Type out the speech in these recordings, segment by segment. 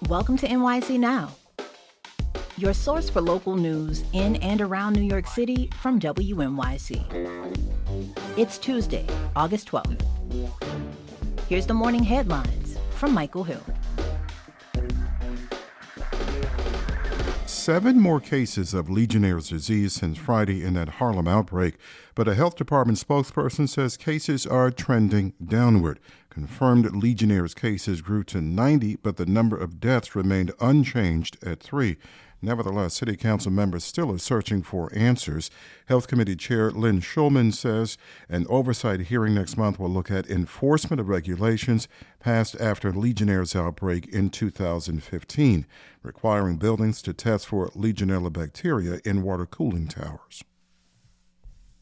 Welcome to NYC Now, your source for local news in and around New York City from WNYC. It's Tuesday, August 12th. Here's the morning headlines from Michael Hill. 7 more cases of Legionnaires' disease since Friday in that Harlem outbreak, but a health department spokesperson says cases are trending downward. Confirmed Legionnaires' cases grew to 90, but the number of deaths remained unchanged at 3. Nevertheless, City Council members still are searching for answers. Health Committee Chair Lynn Schulman says an oversight hearing next month will look at enforcement of regulations passed after Legionnaires' outbreak in 2015, requiring buildings to test for Legionella bacteria in water cooling towers.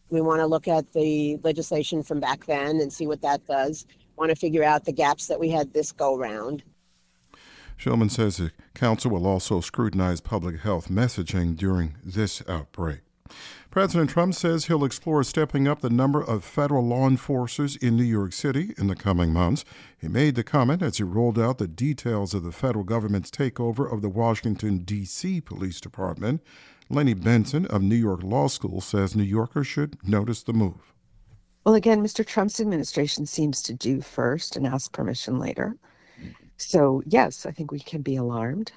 We want to look at the legislation from back then and see what that does. Want to figure out the gaps that we had this go-round. Schulman says the council will also scrutinize public health messaging during this outbreak. President Trump says he'll explore stepping up the number of federal law enforcers in New York City in the coming months. He made the comment as he rolled out the details of the federal government's takeover of the Washington, D.C. Police Department. Lenny Benson of New York Law School says New Yorkers should notice the move. Well, again, Mr. Trump's administration seems to do first and ask permission later. So, yes, I think we can be alarmed.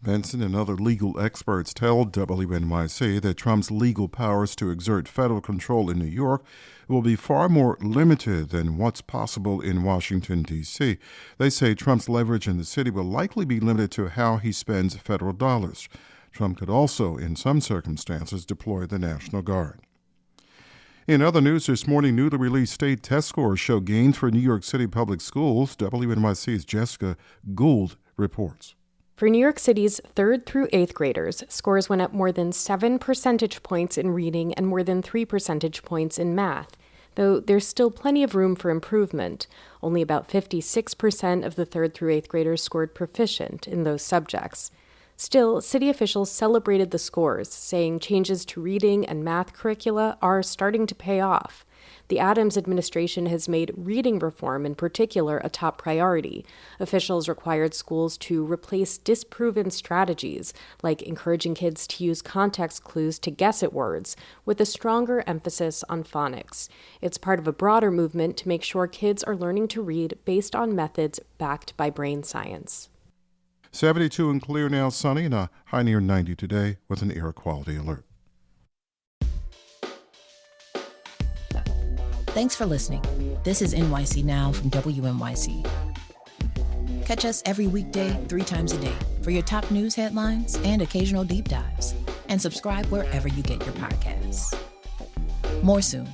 Benson and other legal experts tell WNYC that Trump's legal powers to exert federal control in New York will be far more limited than what's possible in Washington, D.C. They say Trump's leverage in the city will likely be limited to how he spends federal dollars. Trump could also, in some circumstances, deploy the National Guard. In other news this morning, newly released state test scores show gains for New York City public schools. WNYC's Jessica Gould reports. For New York City's 3rd through 8th graders, scores went up more than 7 percentage points in reading and more than 3 percentage points in math, though there's still plenty of room for improvement. Only about 56% of the 3rd through 8th graders scored proficient in those subjects. Still, city officials celebrated the scores, saying changes to reading and math curricula are starting to pay off. The Adams administration has made reading reform in particular a top priority. Officials required schools to replace disproven strategies, like encouraging kids to use context clues to guess at words, with a stronger emphasis on phonics. It's part of a broader movement to make sure kids are learning to read based on methods backed by brain science. 72 and clear now, sunny, and a high near 90 today with an air quality alert. Thanks for listening. This is NYC Now from WNYC. Catch us every weekday, 3 times a day for your top news headlines and occasional deep dives. And subscribe wherever you get your podcasts. More soon.